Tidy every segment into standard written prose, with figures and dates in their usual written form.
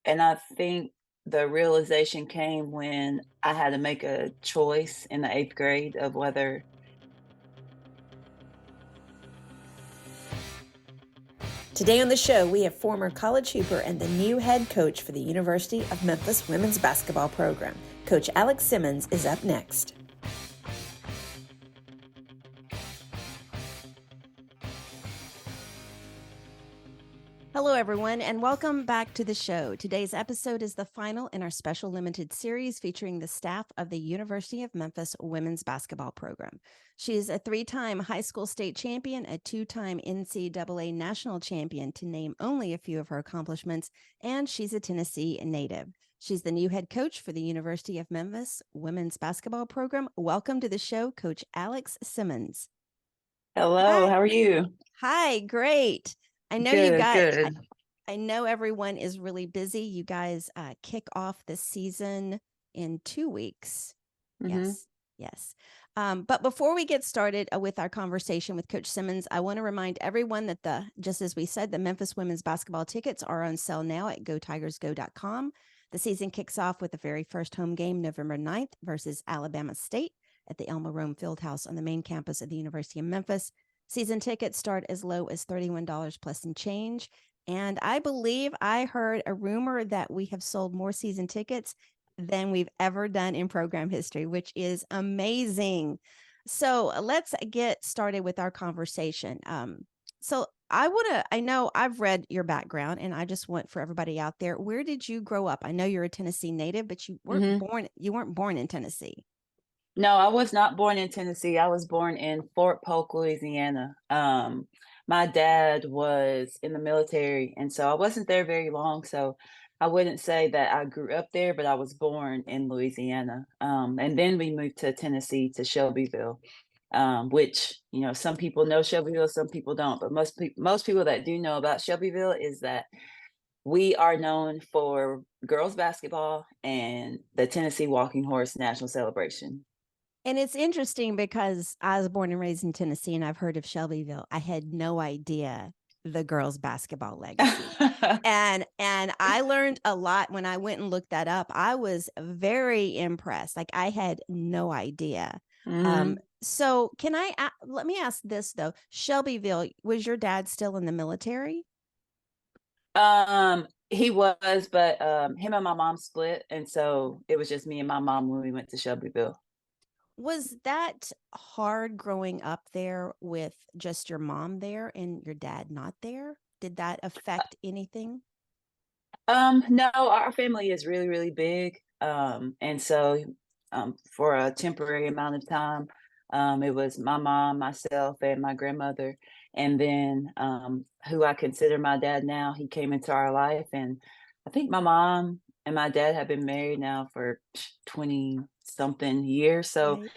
And I think the realization came when I had to make a choice in the 8th grade of whether Today on the show, we have former college hooper and the new head coach for the University of Memphis women's basketball program. Coach Alex Simmons is up next. Hello, everyone, and welcome back to the show. Today's episode is the final in our special limited series featuring the staff of the University of Memphis women's basketball program. She is a 3-time high school state champion, a 2-time NCAA national champion, to name only a few of her accomplishments, and she's a Tennessee native. She's the new head coach for the University of Memphis women's basketball program. Welcome to the show, Coach Alex Simmons. hello, Hi. how are you? Hi, great. I know you Good, guys, good. I know everyone is really busy. You guys kick off the season in 2 weeks. hmm Yes. But before we get started with our conversation with Coach Simmons, I want to remind everyone that just as we said, the Memphis women's basketball tickets are on sale now at GoTigersGo.com. The season kicks off with the very first home game, November 9th versus Alabama State at the Elma Rome Fieldhouse on the main campus of the University of Memphis. Season tickets start as low as $31 plus and change. And I believe I heard a rumor that we have sold more season tickets than we've ever done in program history, which is amazing. So let's get started with our conversation. So I know I've read your background, and I just want for everybody out there, where did you grow up? I know you're a Tennessee native, but you weren't hmm born in Tennessee. No, I was not born in Tennessee. I was born in Fort Polk, Louisiana. My dad was in the military, and so I wasn't there very long. So I wouldn't say that I grew up there, but I was born in Louisiana. And then we moved to Tennessee to Shelbyville, which some people know Shelbyville, some people don't. But most people that do know about Shelbyville is that we are known for girls basketball and the Tennessee Walking Horse National Celebration. And it's interesting because I was born and raised in Tennessee, and I've heard of Shelbyville. I had no idea the girls' basketball legacy. And I learned a lot when I went and looked that up. I was very impressed. Like, I had no idea. Mhm. So let me ask this though. Shelbyville, was your dad still in the military? He was, but him and my mom split, and so it was just me and my mom when we went to Shelbyville. Was that hard growing up there with just your mom there and your dad not there? Did that affect anything? No, our family is really, really big. And so for a temporary amount of time, it was my mom, myself, and my grandmother. And then who I consider my dad now, he came into our life. And I think my mom and my dad have been married now for 20 something years. So Right.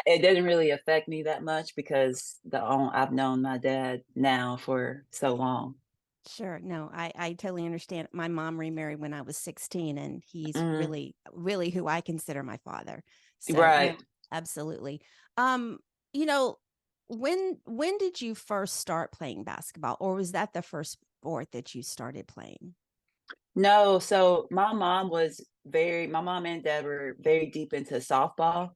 it doesn't really affect me that much because I've known my dad now for so long. Sure. No, I totally understand. My mom remarried when I was 16, and he's Mhm. really, really who I consider my father. So no, Right. absolutely. Um, you know, when did you first start playing basketball, or was that the first sport that you started playing? No, so my mom and dad were very deep into softball.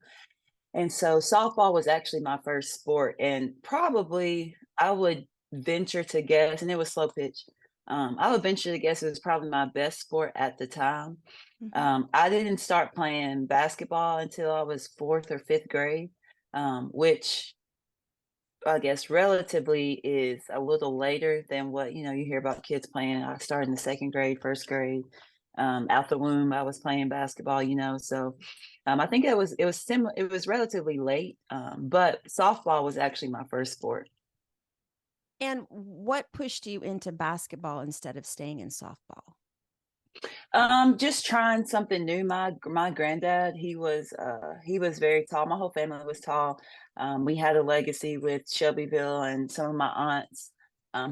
And so softball was actually my first sport. And probably I would venture to guess, and it was slow pitch. I would venture to guess it was probably my best sport at the time. Mhm. I didn't start playing basketball until I was fourth or fifth grade, which I guess relatively is a little later than what you hear about kids playing. I started in the second grade, first grade. Out the womb, I was playing basketball. So I think it was similar. It was relatively late, but softball was actually my first sport. And what pushed you into basketball instead of staying in softball? Just trying something new. My granddad, he was very tall. My whole family was tall. We had a legacy with Shelbyville and some of my aunts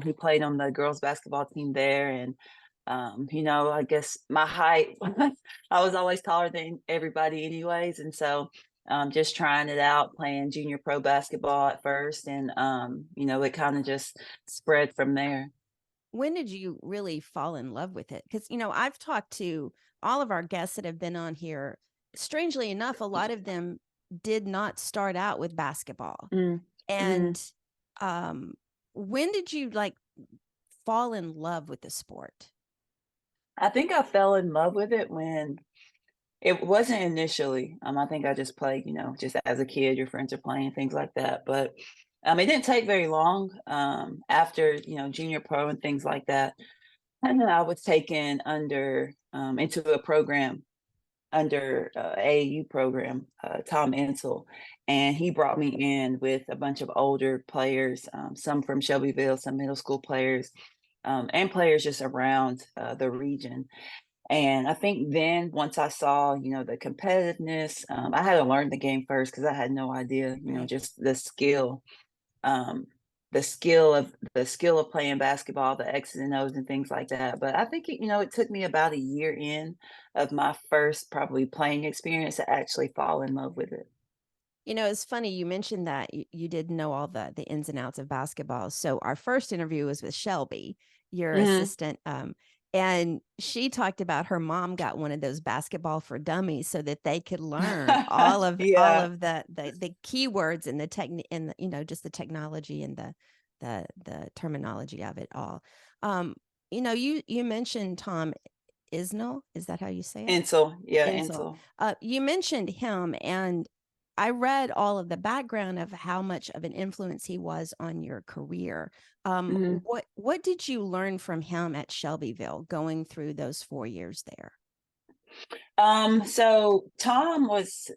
who played on the girls basketball team there. And I guess my height, I was always taller than everybody, anyways. And so just trying it out, playing junior pro basketball at first, and it kind of just spread from there. when did you really fall in love with it? Because, I've talked to all of our guests that have been on here. Strangely enough, a lot of them did not start out with basketball. Mm, And mm. when did you like fall in love with the sport? I think I fell in love with it when it wasn't initially. I think I just played, just as a kid, your friends are playing, things like that. But it didn't take very long after, junior pro and things like that. And then I was taken into a program under AAU program, Tom Insel, and he brought me in with a bunch of older players, some from Shelbyville, some middle school players, and players just around the region. And I think then once I saw, the competitiveness, I had to learn the game first because I had no idea, Right. just um, the skill of playing basketball, the X's and O's and things like that. But I think it took me about a year in of my first probably playing experience to actually fall in love with it. It's funny you mentioned that you didn't know all the ins and outs of basketball. So our first interview was with Shelby, your Hmm. assistant, and she talked about her mom got one of those basketball for dummies so that they could learn all Yeah. of the keywords and the technique and just the technology and the terminology of it all. Um, you mentioned Tom Isnell. Is that how you say it? Insel. Yeah, Insel. Insel. You mentioned him, and I read all of the background of how much of an influence he was on your career. Hmm. What did you learn from him at Shelbyville going through those 4 years there? So Tom was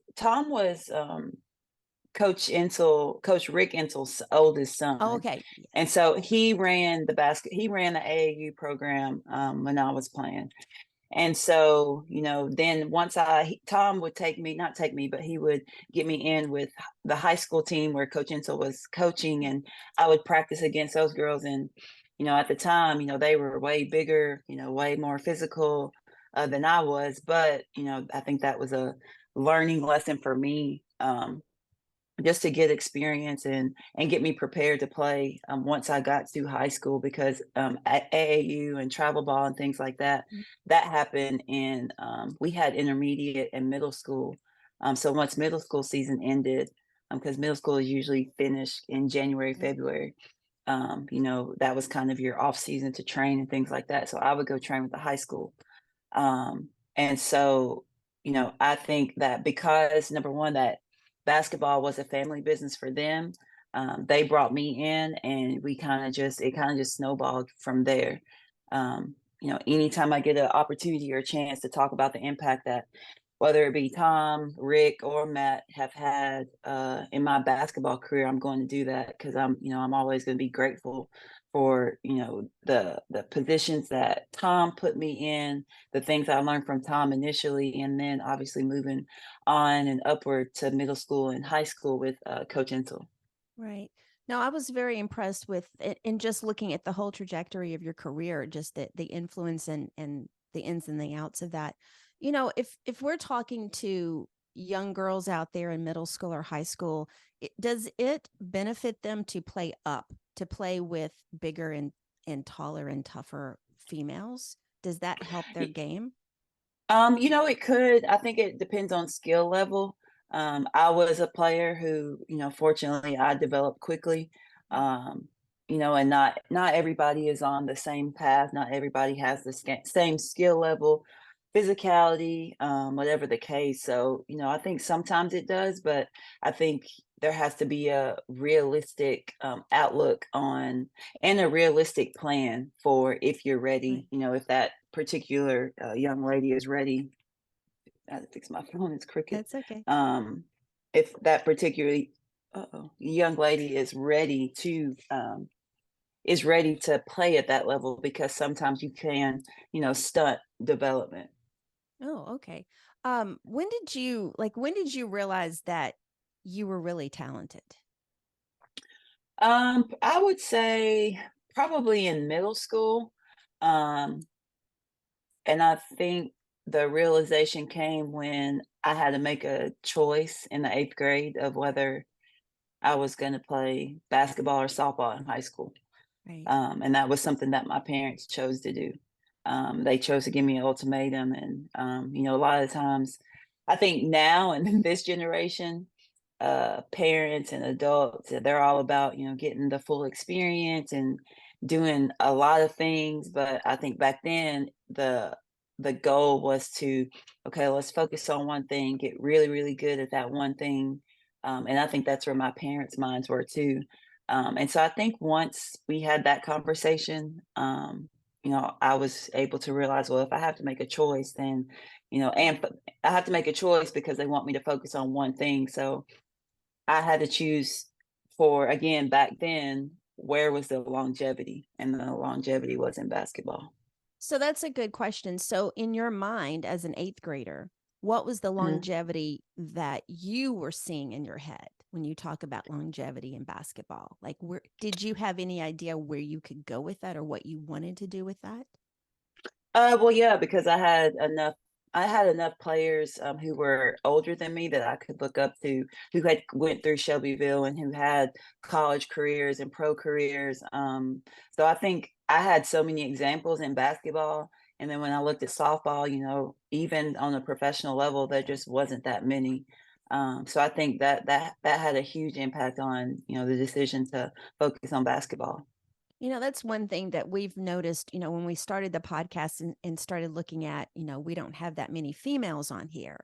Coach Rick Insel's oldest Oh, son. okay. And so he ran the AAU program when I was playing. And so, then Tom would take me, not take me, but he would get me in with the high school team where Coach Insel was coaching, and I would practice against those girls. And, at the time, they were way bigger, way more physical than I was. But, I think that was a learning lesson for me. Just to get experience and get me prepared to play once I got to high school because at AAU and travel ball and things like that, Mm. that happened in we had intermediate and middle school. So once middle school season ended, because middle school is usually finished in January, Right. February, that was kind of your off season to train and things like that. So I would go train with the high school. And so, I think that because number one, that basketball was a family business for them, they brought me in and it kind of just snowballed from there. Anytime I get an opportunity or a chance to talk about the impact that whether it be Tom, Rick, or Matt have had in my basketball career, I'm going to do that because I'm always going to be grateful for the positions that Tom put me in, the things I learned from Tom initially, and then obviously moving on and upward to middle school and high school with Coach Insel. Right. No, I was very impressed with it in just looking at the whole trajectory of your career, just the influence and the ins and the outs of that. If we're talking to young girls out there in middle school or high school, does it benefit them to play up, to play with bigger and taller and tougher females? Does that help their game? It could. I think it depends on skill level. I was a player who, fortunately I developed quickly. And not everybody is on the same path. Not everybody has the same skill level, physicality, whatever the case. So, I think sometimes it does, but I think there has to be a realistic outlook on and a realistic plan for if you're Right. ready, if that particular young lady is ready. I had to fix my phone, it's crooked. That's okay. Um, if that particular young lady is ready to play at that level because sometimes you can, stunt development. Oh, okay. When did you realize that you were really talented? I would say probably in middle school. Um, And I think the realization came when I had to make a choice in the 8th grade of whether I was gonna play basketball or softball in high school. Right. And that was something that my parents chose to do. They chose to give me an ultimatum, and a lot of times, I think now in this generation, parents and adults, they're all about getting the full experience and doing a lot of things. But I think back then the goal was to, okay, let's focus on one thing, get really really good at that one thing. And I think that's where my parents' minds were too. And so I think once we had that conversation, I was able to realize, well, if I have to make a choice, then, I have to make a choice because they want me to focus on one thing. So I had to choose for, again, back then, where was the longevity? And the longevity was in basketball. So that's a good question. So, in your mind as an eighth grader, what was the Mhm. longevity that you were seeing in your head when you talk about longevity in basketball? Like, where did you have any idea where you could go with that or what you wanted to do with that? Well, yeah, because I had enough players who were older than me that I could look up to, who had went through Shelbyville and who had college careers and pro careers. So I think I had so many examples in basketball, and then when I looked at softball, even on a professional level, there Yeah. just wasn't that many. So I think that had a huge impact on the decision to focus on basketball. That's one thing that we've noticed, when we started the podcast and started looking at, we don't have that many females on here.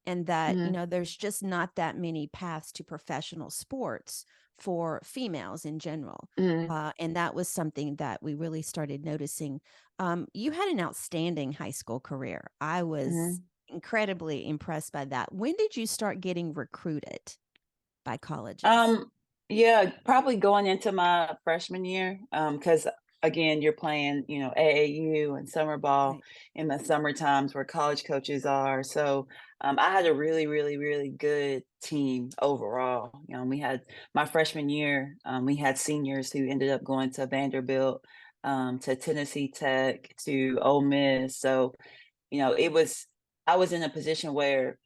And that, Hmm. there's just not that many paths to professional sports for females in general. Hmm. And that was something that we really started noticing. You had an outstanding high school career. I was Hmm. incredibly impressed by that. When did you start getting recruited by colleges? Um, yeah, probably going into my freshman year, because again, you're playing, AAU and summer ball Right. in the summer times where college coaches are. So, I had a really, really, really good team overall. We had my freshman year, we had seniors who ended up going to Vanderbilt, to Tennessee Tech, to Ole Miss. So, I was in a position where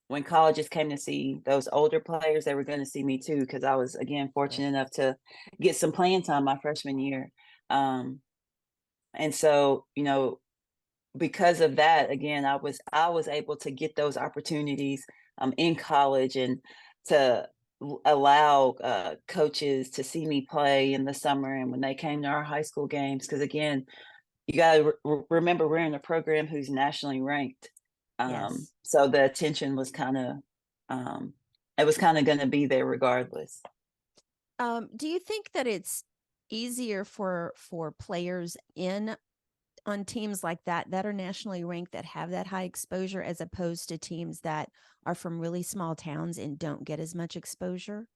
when colleges came to see those older players, they were gonna see me too, because I was, again, Sure. fortunate enough to get some playing time my freshman year. Um, and so, because of that, again, I was able to get those opportunities, in college, and to allow, coaches to see me play in the summer and when they came to our high school games. Because again, you gotta remember we're in a program who's nationally ranked. Yes. So the attention was um, it was kinda gonna be there regardless. Do you think that it's easier for players in on teams like that are nationally ranked that have that high exposure as opposed to teams that are from really small towns and don't get as much exposure?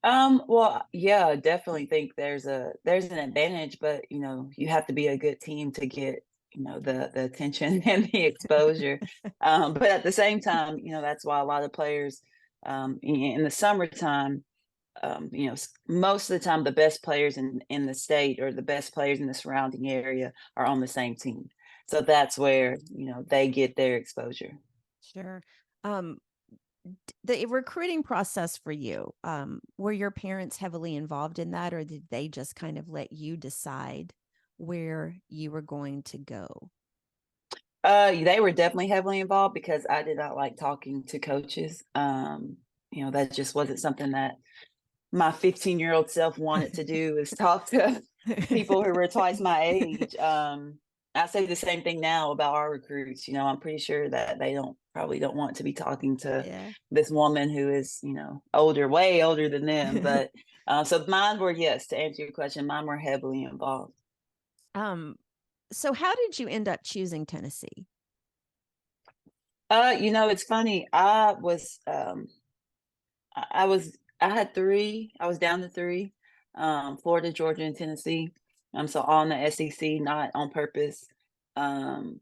Well, yeah, I definitely think there's an advantage, but you have to be a good team to get, the attention and the exposure. But at the same time, that's why a lot of players, in the summertime, most of the time the best players in the state or the best players in the surrounding area are on the same team. So that's where, they get their exposure. Sure. Um, the recruiting process for you, were your parents heavily involved in that, or did they just kind of let you decide where you were going to go? They were definitely heavily involved because I did not like talking to coaches. That just wasn't something that my 15-year-old self wanted to do, is talk to people who were twice my age. I say the same thing now about our recruits. I'm pretty sure that they probably don't want to be talking to Yeah. this woman who is, older, way older than them. But so mine were, yes, to answer your question, mine were heavily involved. um, so how did you end up choosing Tennessee? It's funny. I had three. I was down to three. Florida, Georgia, and Tennessee. So on the SEC, not on purpose. Um,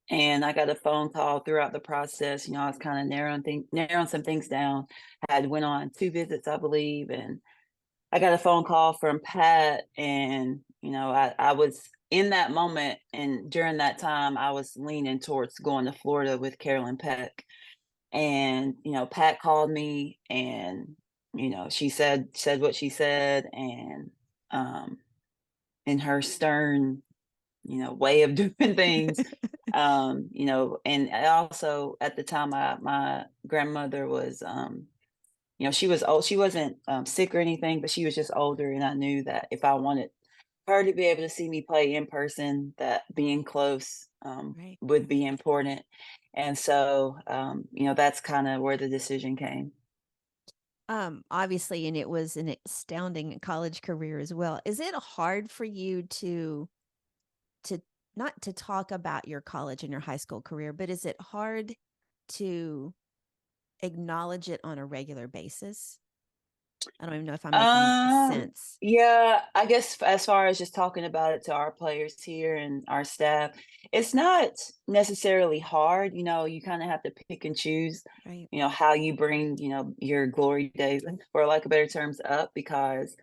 and I got a phone call throughout the process. I was kind of narrowing some things down. I had went on two visits, I believe, and I got a phone call from Pat, and I was in that moment, and during that time, I was leaning towards going to Florida with Carolyn Peck. And Pat called me, and she said what she said, and um in her stern, way of doing things. And I also at the time my grandmother was she was old. She wasn't sick or anything, but she was just older, and I knew that if I wanted her to be able to see me play in person, that being close Right. would be important. And so that's kind of where the decision came. Obviously, and it was an astounding college career as well. Is it hard for you to not to talk about your college and your high school career, but is it hard to acknowledge it on a regular basis? I don't even know if I'm making Um, sense. yeah, I guess as far as just talking about it to our players here and our staff, it's not necessarily hard. You kind of have to pick and choose, Right. how you bring, your glory days, for lack of better terms, up because,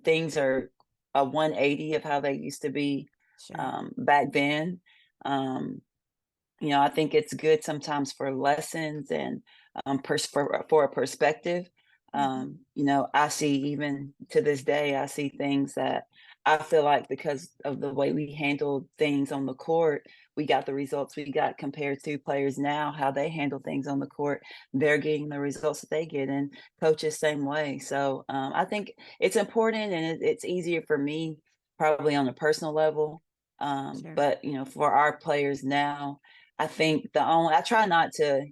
things are a 180 of how they used to be Sure. back then. Um, I think it's good sometimes for lessons and for a perspective. Hmm. I see even to this day, I see things that I feel like because of the way we handled things on the court, we got the results we got compared to players now, how they handle things on the court. They're getting the results that they get, and coaches same way. So I think it's important, and it's easier for me probably on a personal level. Sure. But for our players now, I think I try not to,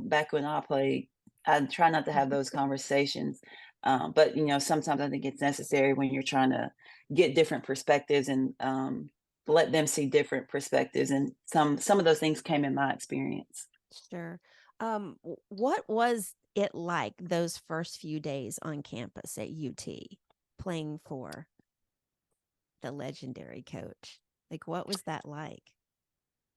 back when I played, I try not to have those conversations. But sometimes I think it's necessary when you're trying to get different perspectives and let them see different perspectives. And some of those things came in my experience. Sure. What was it like those first few days on campus at UT playing for the legendary coach? Like, what was that like?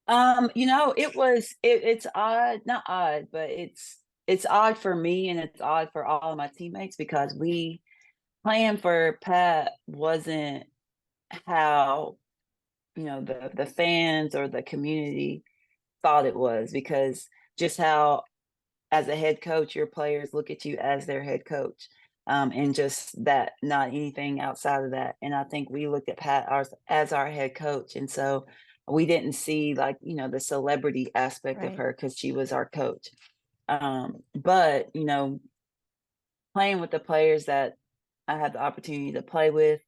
It's odd, not odd, but it's odd for me and it's odd for all of my teammates because we playing for Pat wasn't how the fans or the community thought it was because just how as a head coach your players look at you as their head coach, and just that, not anything outside of that. And I think we looked at Pat as our head coach, and so we didn't see like the celebrity aspect of Right. her because she was our coach. But playing with the players that I had the opportunity to play with,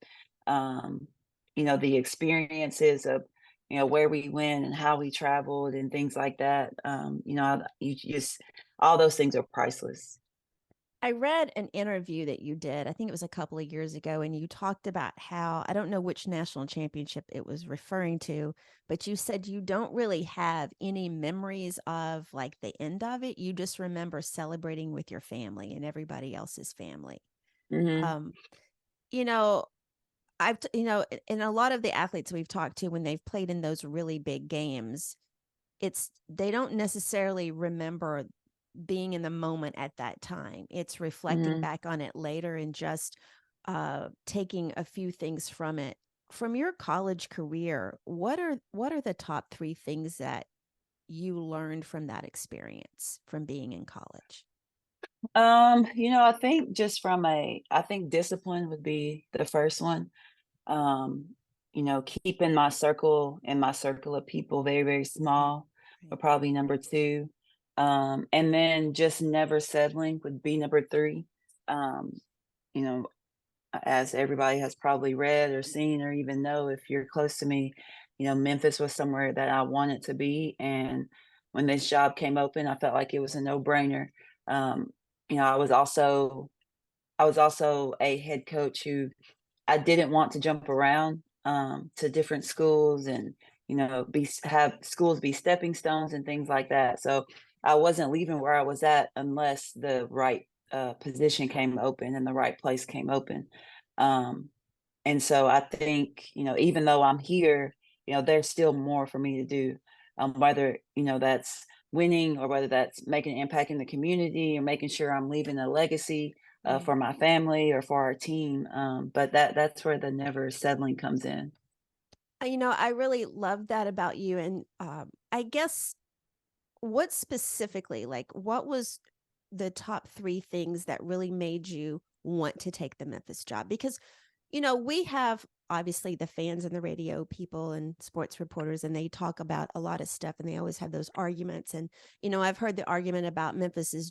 um, the experiences of, where we went and how we traveled and things like that. You just, all those things are priceless. I read an interview that you did, I think it was a couple of years ago, and you talked about how I don't know which national championship it was referring to, but you said you don't really have any memories of like the end of it. You just remember celebrating with your family and everybody else's family. Hmm. Um, you know, and a lot of the athletes we've talked to when they've played in those really big games, it's they don't necessarily remember being in the moment at that time. It's reflecting Hmm. back on it later and just taking a few things from it. From your college career, what are the top three things that you learned from that experience from being in college? I think I think discipline would be the first one. um Keeping my circle of people very, very Right, small right, would probably number two. And then just never settling would be number three. um you know as everybody has probably read or seen or even know, if you're close to me, Memphis was somewhere that I wanted to be. And when this job came open, I felt like it was a no-brainer. um you know i was also I was also a head coach who I didn't want to jump around to different schools and have schools be stepping stones and things like that. So I wasn't leaving where I was at unless the right position came open and the right place came open. Um, and so I think even though I'm here, there's still more for me to do. Whether that's winning or whether that's making an impact in the community or making sure I'm leaving a legacy right. for my family or for our team. But that's where the never settling comes in. I really love that about you. And I guess what specifically, like, what was the top three things that really made you want to take the Memphis job? Because we have obviously the fans and the radio people and sports reporters, and they talk about a lot of stuff, and they always have those arguments. And, I've heard the argument about Memphis is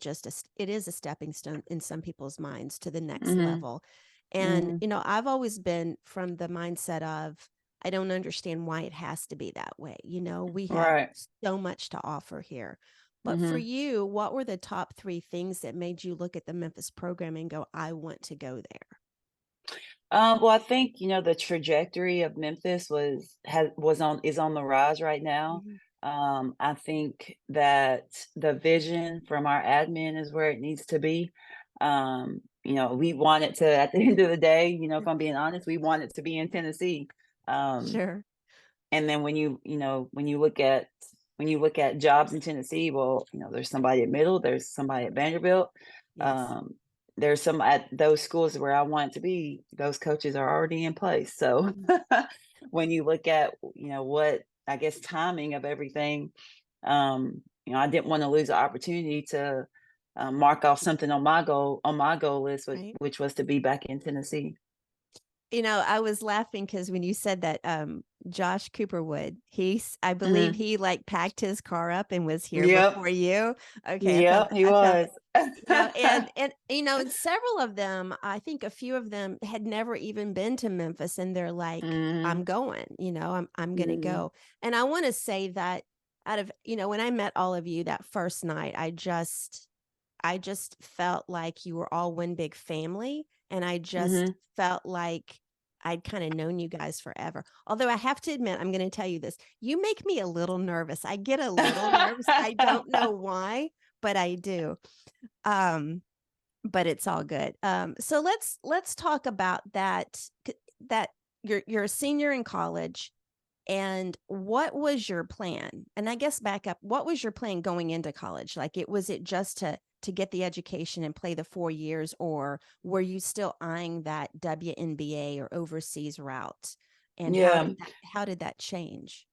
it is a stepping stone in some people's minds to the next Mhm. level. And, Mhm. I've always been from the mindset of, I don't understand why it has to be that way. We have Right. so much to offer here. But for Mhm. you, what were the top 3 things that made you look at the Memphis program and go, I want to go there? Well, I think, the trajectory of Memphis is on the rise right now. Mhm. I think that the vision from our admin is where it needs to be. We want it to, at the end of the day, if I'm being honest, we want it to be in Tennessee. Um, Sure. and then when you look at jobs in Tennessee, well, there's somebody at Middle, there's somebody at Vanderbilt. Yes. Um, there's some at those schools where I want to be, those coaches are already in place. So Mm. when you look at, what I guess timing of everything, I didn't want to lose the opportunity to mark off something on my goal list, Right. which was to be back in Tennessee. I was laughing because when you said that, Josh Cooperwood, I believe Hmm. he like packed his car up and was here Yep. before you. Okay, Yep. He I felt was. it. And several of them, I think a few of them had never even been to Memphis, and they're like, I'm Hmm. going. I'm gonna Hmm. go. And I want to say that out of when I met all of you that first night, I just felt like you were all one big family, and I just Hmm. felt like I'd kind of known you guys forever. Although I have to admit, I'm going to tell you this. You make me a little nervous. I get a little nervous. I don't know why, but I do. Um but it's all good. So let's talk about that you're a senior in college, and what was your plan? And I guess back up, what was your plan going into college? Like, was it just to get the education and play the 4 years, or were you still eyeing that WNBA or overseas route? And Yeah. how did that change?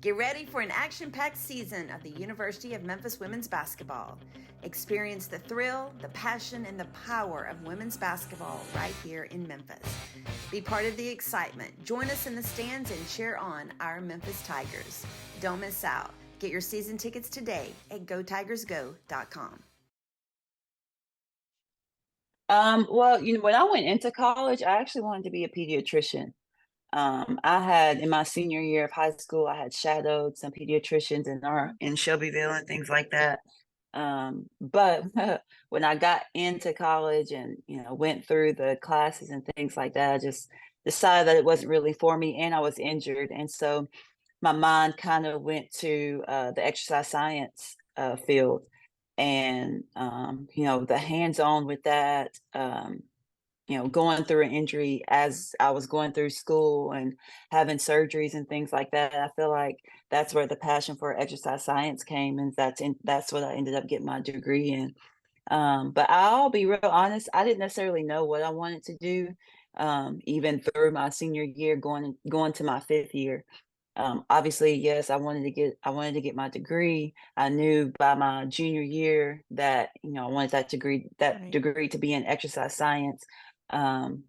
Get ready for an action packed season of the University of Memphis women's basketball. Experience the thrill, the passion, and the power of women's basketball right here in Memphis. Be part of the excitement. Join us in the stands and cheer on our Memphis Tigers. Don't miss out. Get your season tickets today at GoTigersGo.com. Well, when I went into college, I actually wanted to be a pediatrician. I had in my senior year of high school, I had shadowed some pediatricians in Shelbyville and things like that. But when I got into college and went through the classes and things like that, I just decided that it wasn't really for me, and I was injured, and so my mind kind of went to the exercise science field, and the hands-on with that. Going through an injury as I was going through school and having surgeries and things like that. I feel like that's where the passion for exercise science came, and that's what I ended up getting my degree in. But I'll be real honest, I didn't necessarily know what I wanted to do, even through my senior year, going to my 5th year. Obviously, yes, I wanted to get my degree. I knew by my junior year that I wanted Right. that degree to be in exercise science. Um,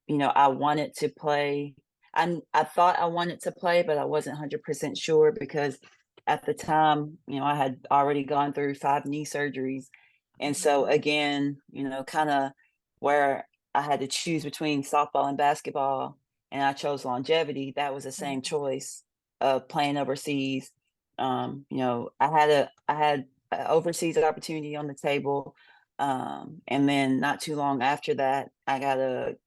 I wanted to play. I thought I wanted to play, but I wasn't 100% sure because at the time, I had already gone through 5 knee surgeries, and so Mhm. again, kind of where I had to choose between softball and basketball, and I chose longevity. That was the same Mhm. choice of playing overseas. I had a overseas opportunity on the table, and then not too long after that, I got a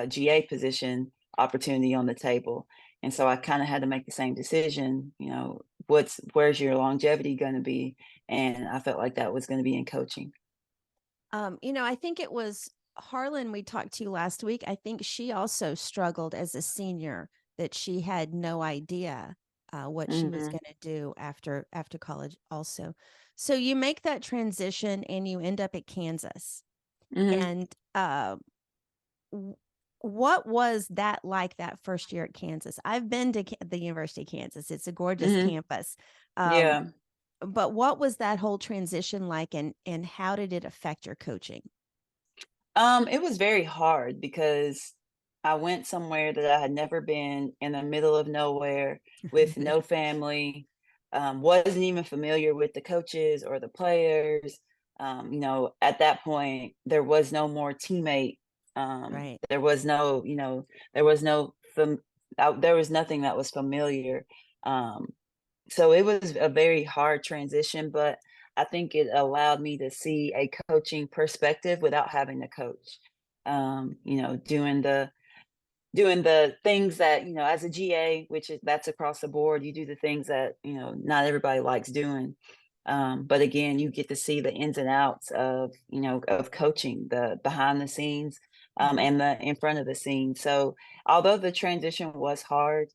GA position opportunity on the table, and so I kind of had to make the same decision. Where's your longevity going to be? And I felt like that was going to be in coaching. I think it was Harlan we talked to last week. I think she also struggled as a senior, that she had no idea what she was Hmm. going to do after college also. So you make that transition and you end up at Kansas. Hmm. And w- what was that like that first year at Kansas? I've been to the University of Kansas. It's a gorgeous Hmm. campus. Um, Yeah. but what was that whole transition like, and how did it affect your coaching? It was very hard because I went somewhere that I had never been in the middle of nowhere with no family, wasn't even familiar with the coaches or the players. At that point, there was no more teammate. Right. There was no, there was no, there was nothing that was familiar. Um, so it was a very hard transition, but I think it allowed me to see a coaching perspective without having to coach. Doing the things that, as a GA, which is that's across the board, you do the things that, not everybody likes doing. But again, you get to see the ins and outs of coaching, the behind the scenes, Mhm. and the in front of the scenes. So although the transition was hard,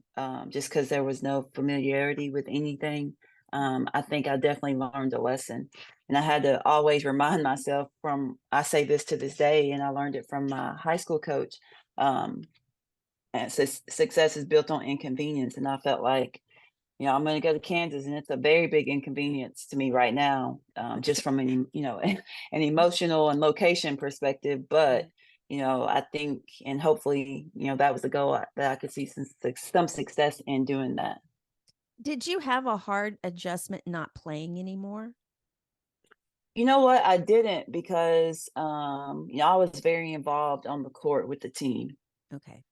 just because there was no familiarity with anything, I think I definitely learned a lesson. And I had to always remind myself I say this to this day, and I learned it from my high school coach. Um, and success is built on inconvenience. And I felt like, I'm going to go to Kansas, and it's a very big inconvenience to me right now, just from an emotional and location perspective. But Yeah. I think, and hopefully, that was the goal that I could see some success in doing that. Did you have a hard adjustment not playing anymore? You know what? I didn't because I was very involved on the court with the team. Okay.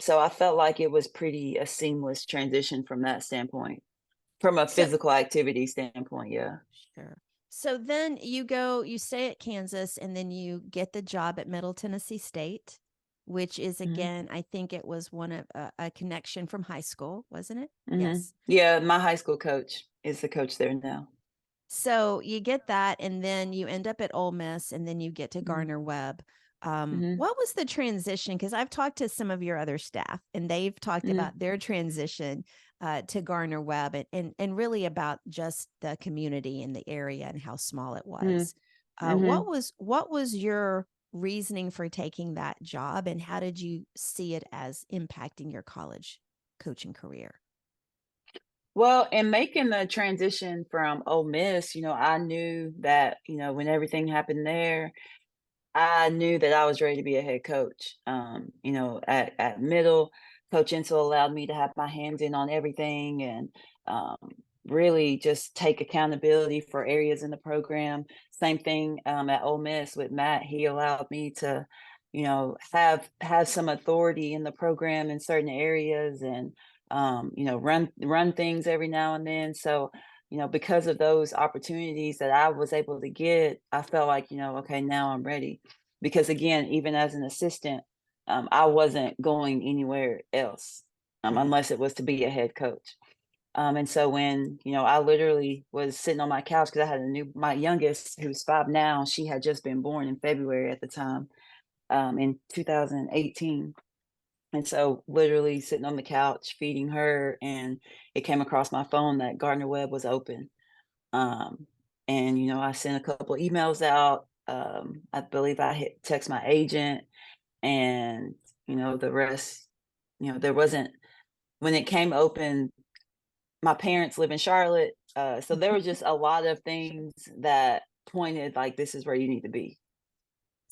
So I felt like it was pretty a seamless transition from that standpoint. From a So physical activity standpoint, yeah. sure. So then you stay at Kansas and then you get the job at Middle Tennessee State, which is Mhm, again, I think it was one of a connection from high school, wasn't it? mhm. Yes. Yeah, my high school coach is the coach there now. So you get that, and then you end up at Ole Miss, and then you get to Mhm, Gardner Webb. mhm, What was the transition? Because I've talked to some of your other staff, and they've talked mhm, about their transition to Gardner Webb, and really about just the community in the area and how small it mhm, was. mhm. What was your reasoning for taking that job, and how did you see it as impacting your college coaching career? Well, in making the transition from Ole Miss, I knew that, when everything happened there, I knew that I was ready to be a head coach. At middle, Coach Insel allowed me to have my hands in on everything and um, really just take accountability for areas in the program. Same thing at Ole Miss with Matt. He allowed me to, have some authority in the program in certain areas and run things every now and then. So because of those opportunities that I was able to get, I felt like, okay, now I'm ready. Because again, even as an assistant, I wasn't going anywhere else Right. unless it was to be a head coach. And so when, I literally was sitting on my couch because I had my youngest, who's 5 now, she had just been born in February at the time, in 2018. And so literally sitting on the couch feeding her, and it came across my phone that Gardner Webb was open. Um, and I sent a couple emails out. I believe I hit text my agent, and the rest. There wasn't when it came open. My parents live in Charlotte, so there was just a lot of things that pointed like this is where you need to be.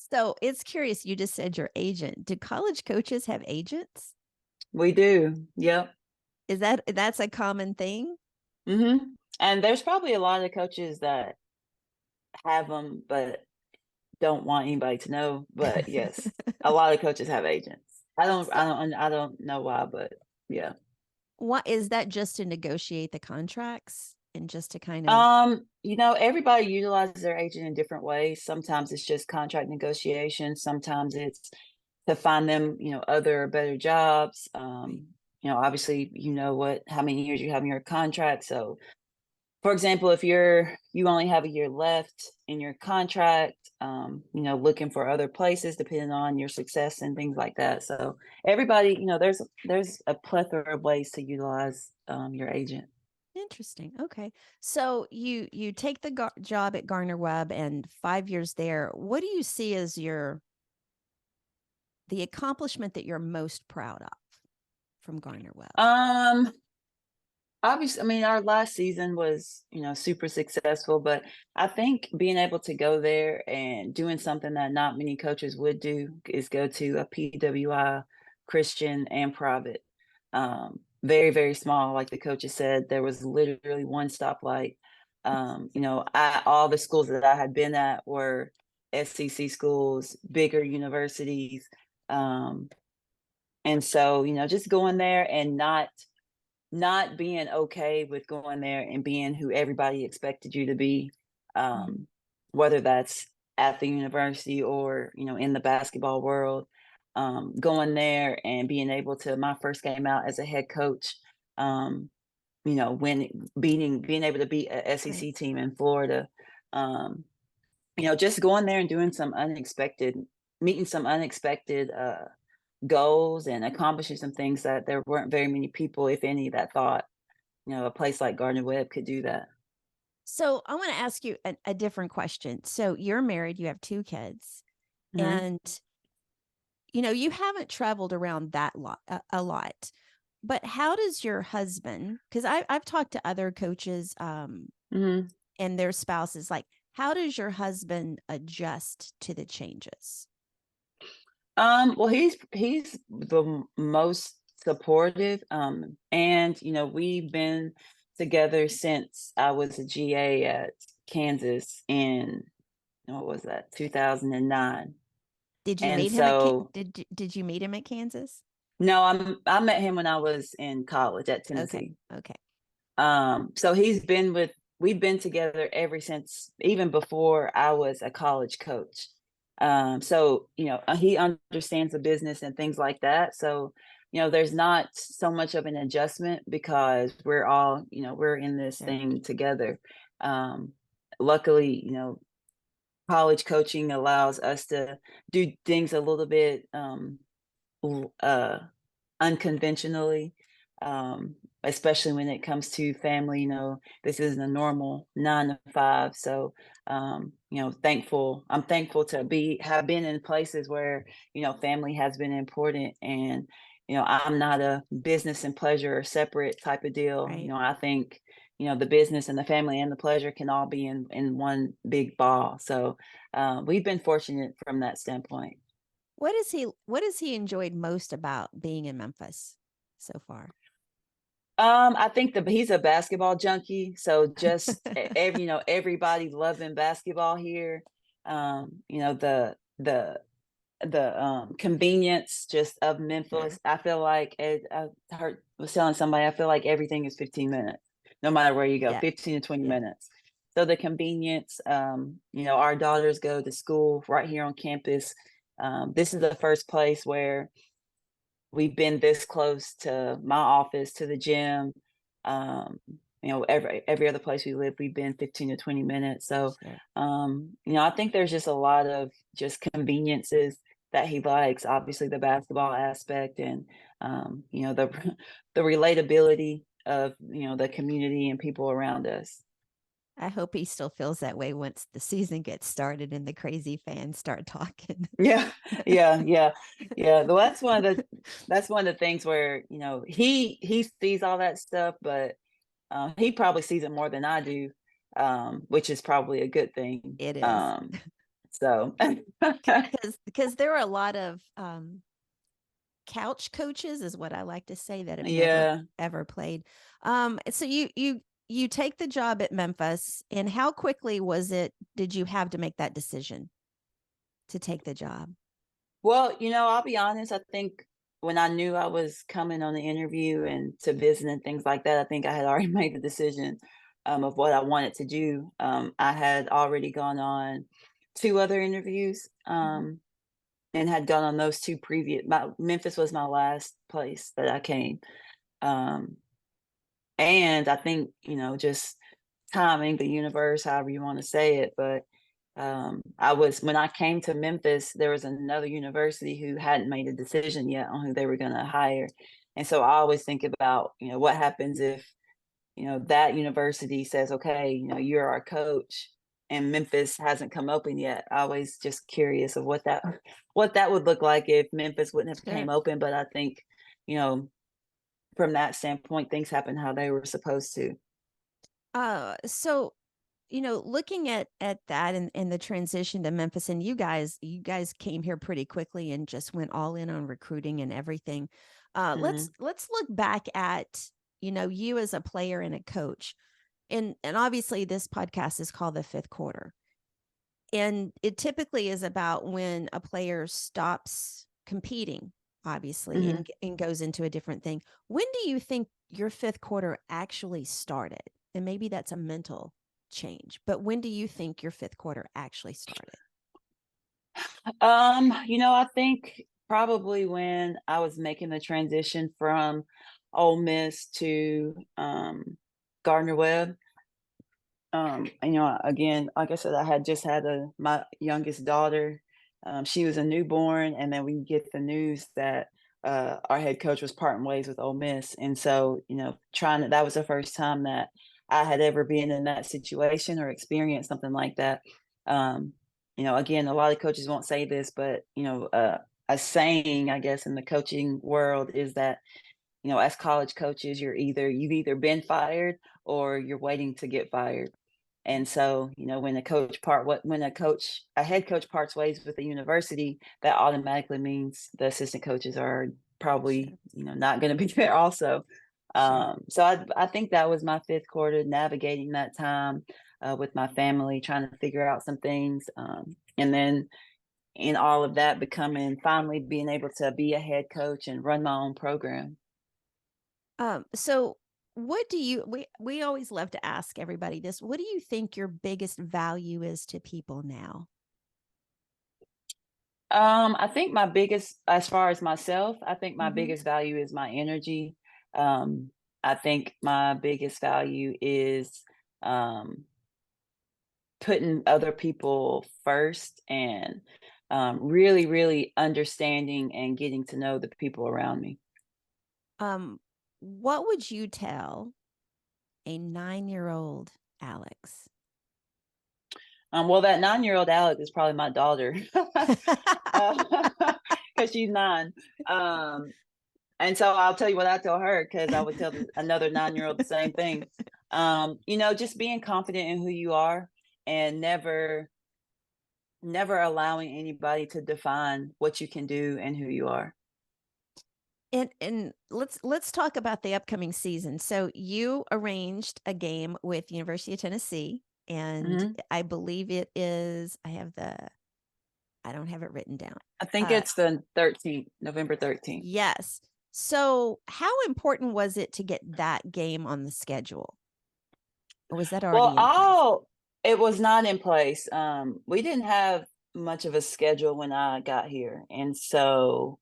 So it's curious. You just said your agent. Do college coaches have agents? We do, yep. Is that's a common thing? hmm And there's probably a lot of coaches that have them, but don't want anybody to know. But yes, a lot of coaches have agents. So, I don't know why, but yeah. what is that just to negotiate the contracts and just to kind of Everybody utilizes their agent in different ways. Sometimes it's just contract negotiation. Sometimes it's to find them, other or better jobs. Obviously, how many years you have in your contract. So, for example, if you only have a year left in your contract, looking for other places depending on your success and things like that. So everybody, there's a plethora of ways to utilize your agent. interesting. Okay. So you take the job at Garner Webb and 5 years there. What do you see as the accomplishment that you're most proud of from Garner Webb? Um, Obviously, I mean, our last season was, super successful, but I think being able to go there and doing something that not many coaches would do is go to a PWI Christian and private. Very, very small, like the coaches said, there was literally one stoplight. All the schools that I had been at were SEC schools, bigger universities. Um, and so, just going there and not being okay with going there and being who everybody expected you to be, Mhm. um, whether that's at the university or, in the basketball world, going there and being able to my first game out as a head coach, um, being able to beat a Right. SEC team in Florida, um, just going there and doing meeting some unexpected goals and accomplishing some things that there weren't very many people, if any, that thought a place like Gardner Webb could do that. So I want to ask you a different question. So you're married, you have two kids, Mhm, and you haven't traveled around that lot a lot. But how does your husband? Because I've talked to other coaches, mhm. and their spouses. Like, how does your husband adjust to the changes? Well, he's the most supportive, and, we've been together since I was a GA at Kansas in, what was that, 2009, Did you and meet him at so did you meet him at Kansas? no, I met him when I was in college at Okay, Tennessee. okay, So we've been together ever since, even before I was a college coach. So, he understands the business and things like that. So, there's not so much of an adjustment because we're in this sure. thing together. Um, Luckily, college coaching allows us to do things a little bit, l- uh, unconventionally, especially when it comes to family. This isn't a normal 9 to 5. So, I'm thankful to have been in places where, family has been important and, I'm not a business and pleasure or separate type of deal. Right. I think, the business and the family and the pleasure can all be in one big ball. So, we've been fortunate from that standpoint. What has he enjoyed most about being in Memphis so far? I think he's a basketball junkie, so just everybody loving basketball here. The convenience just of Sure. Memphis. I feel like was telling somebody, I feel like everything is 15 minutes, no matter where you go, Yeah. 15 to 20 Yeah. minutes. So the convenience, our daughters go to school right here on campus. This is the first place where we've been this close to my office, to the gym. Um, every other place we live, we've been 15 to 20 minutes. So, Sure. I think there's just a lot of just conveniences that he likes. Obviously, the basketball aspect and the the relatability of the community and people around us. I hope he still feels that way once the season gets started and the crazy fans start talking. Yeah, yeah, yeah, yeah. Well, that's one of the things where he sees all that stuff, but he probably sees it more than I do, which is probably a good thing. It is. So Because there are a lot of couch coaches is what I like to say that have never yeah. ever played. So you take the job at Memphis, and how quickly was it did you have to make that decision to take the job? Well, I'll be honest, I think when I knew I was coming on the interview and to visit and things like that, I think I had already made the decision of what I wanted to do. I had already gone on two other interviews. Mhm. And had gone on those two previous Memphis was my last place that I came. Um, and I think, just timing, the universe, however you want to say it, but when I came to Memphis, there was another university who hadn't made a decision yet on who they were going to hire. And so I always think about, what happens if, that university says, okay, you're our coach and Memphis hasn't come open yet. I always just curious of what that would look like if Memphis wouldn't have came Sure. open. But I think, you know, from that standpoint, things happened how they were supposed to. So looking at that and the transition to Memphis, and you guys came here pretty quickly and just went all in on recruiting and everything. Mhm. Let's look back at you as a player and a coach, and obviously this podcast is called the fifth quarter, and it typically is about when a player stops competing, obviously, Mhm. and goes into a different thing. When do you think your fifth quarter actually started? And maybe that's a mental change, but when do you think your fifth quarter actually started? I think probably when I was making the transition from Ole Miss to Gardner Webb. Again, like I said, I had just had my youngest daughter. She was a newborn, and then we get the news that our head coach was parting ways with Ole Miss, and so trying that was the first time that I had ever been in that situation or experienced something like that. Um, again, a lot of coaches won't say this, but a saying, I guess, in the coaching world is that as college coaches, you've either been fired or you're waiting to get fired. And so, when a head coach parts ways with a university, that automatically means the assistant coaches are probably, Sure, not going to be there also. sure. So I think that was my fifth quarter, navigating that time with my family, trying to figure out some things, and then in all of that, finally being able to be a head coach and run my own program. So what do you we always love to ask everybody this. What do you think your biggest value is to people now? I think my biggest, as far as myself, I think my Mm-hmm. biggest value is my energy. Um, I think my biggest value is um, putting other people first and really, really understanding and getting to know the people around me. Um, what would you tell a 9-year-old Alex? Well, that 9-year-old Alex is probably my daughter because she's 9. Um, And so I'll tell you what I tell her because I would tell another 9-year-old the same thing. Just being confident in who you are and never allowing anybody to define what you can do and who you are. And let's talk about the upcoming season. So you arranged a game with University of Tennessee, and Mhm. I believe it is. I don't have it written down. I think Uh, it's the 13th, November 13th. yes. So how important was it to get that game on the schedule, or was that Well, already in place? it was not in place. We didn't have much of a schedule when I got here. And so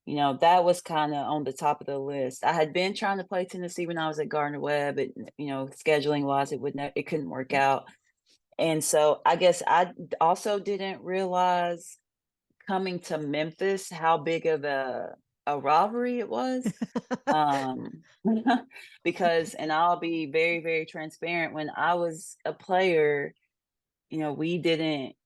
that was kinda on the top of the list. I had been trying to play Tennessee when I was at Gardner Webb, scheduling wise, it couldn't work out. And so I guess also didn't realize coming to Memphis how big of a rivalry it was. Um, because and I'll be very, very transparent, when I was a player, we didn't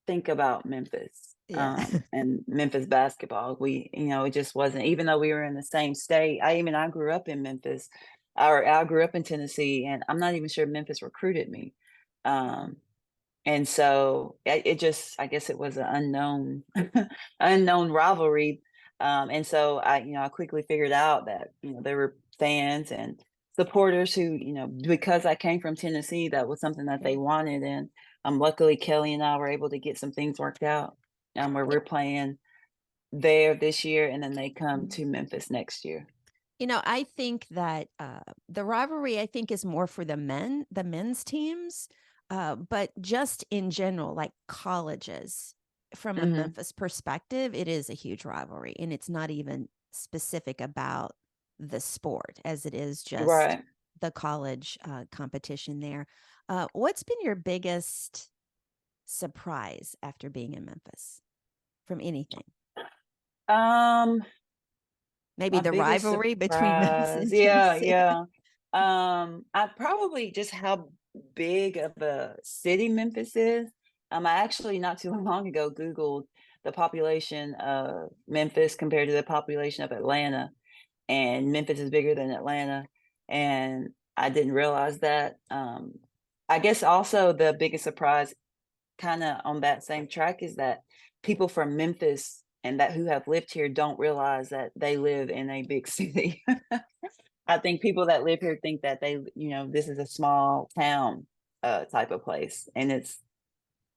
think about Memphis, Yeah. and Memphis basketball. It just wasn't, even though we were in the same state. I grew up in Memphis, or I grew up in Tennessee, and I'm not even sure Memphis recruited me. Um, and so it just, I guess it was an unknown, unknown rivalry. And so I quickly figured out that, there were fans and supporters who, because I came from Tennessee, that was something that Yeah. they wanted. And luckily Kelly and I were able to get some things worked out, where we're playing there this year, and then they come Mhm. to Memphis next year. I think that the rivalry, I think, is more for the men's teams, but just in general, like colleges, from a Hmm. Memphis perspective, it is a huge rivalry, and it's not even specific about the sport as it is just Right. the college competition there. What's been your biggest surprise after being in Memphis from anything? Um, Maybe My the biggest rivalry between Memphis surprise, and yeah, Tennessee. yeah. I probably just how big of a city Memphis is. I actually not too long ago Googled the population of Memphis compared to the population of Atlanta. and Memphis is bigger than Atlanta, and I didn't realize that. I guess also the biggest surprise kinda on that same track is that people from Memphis and that who have lived here don't realize that they live in a big city. I think people that live here think that this is a small town, type of place, and it's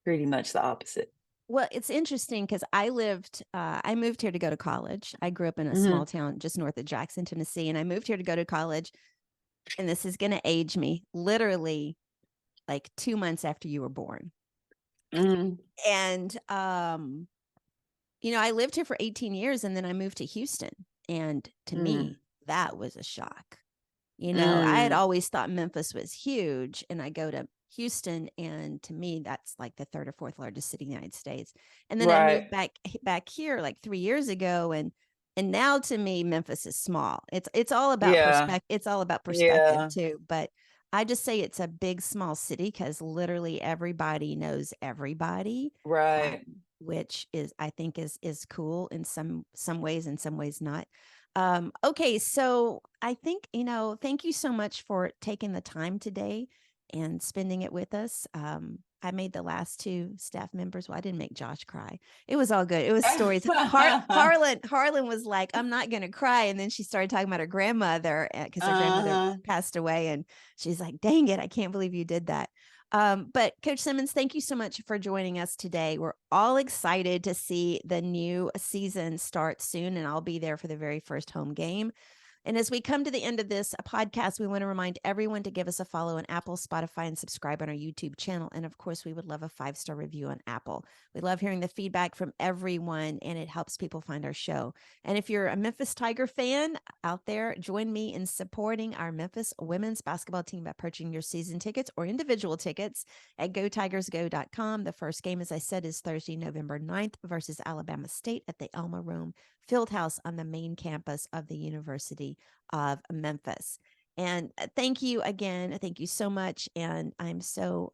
pretty much the opposite. Well, it's interesting because I moved here to go to college. I grew up in a small Mhm. town just north of Jackson, Tennessee, and I moved here to go to college. And this is going to age me literally like 2 months after you were born. Mhm. And, I lived here for 18 years and then I moved to Houston. And to Mm. me, that was a shock. I had Mm. always thought Memphis was huge, and I go to Houston, and to me, that's like the third or fourth largest city in the United States. And then I moved Right. back here like 3 years ago, and now to me, Memphis is small. It's all about Yeah. perspective. It's all about perspective Yeah. too. But I just say it's a big small city because literally everybody knows everybody, Right. which is I think is cool in some ways, in some ways not. Okay, so I think, thank you so much for taking the time today and spending it with us. I made the last two staff members. Well, I didn't make Josh cry. It was all good. It was stories. Harlan was like, "I'm not going to cry," and then she started talking about her grandmother because her grandmother Uh-huh. passed away, and she's like, "Dang it, I can't believe you did that." But Coach Simmons, thank you so much for joining us today. We're all excited to see the new season start soon, and I'll be there for the very first home game. And as we come to the end of this podcast, we want to remind everyone to give us a follow on Apple, Spotify, and subscribe on our YouTube channel. And of course, we would love a 5-star review on Apple. We love hearing the feedback from everyone, and it helps people find our show. And if you're a Memphis Tiger fan out there, join me in supporting our Memphis women's basketball team by purchasing your season tickets or individual tickets at gotigersgo.com. The first game, as I said, is Thursday, November 9th versus Alabama State at the Elma Room Fieldhouse on the main campus of the University of Memphis. And thank you again. Thank you so much. And I'm so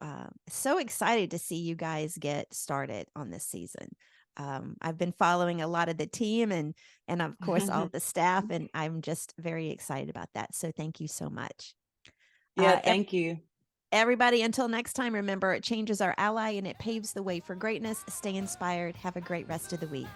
excited to see you guys get started on this season. I've been following a lot of the team and of course all the staff, and I'm just very excited about that. So thank you so much. Yeah, Uh, thank you. Everybody, until next time, remember, change is our ally and it paves the way for greatness. Stay inspired. Have a great rest of the week.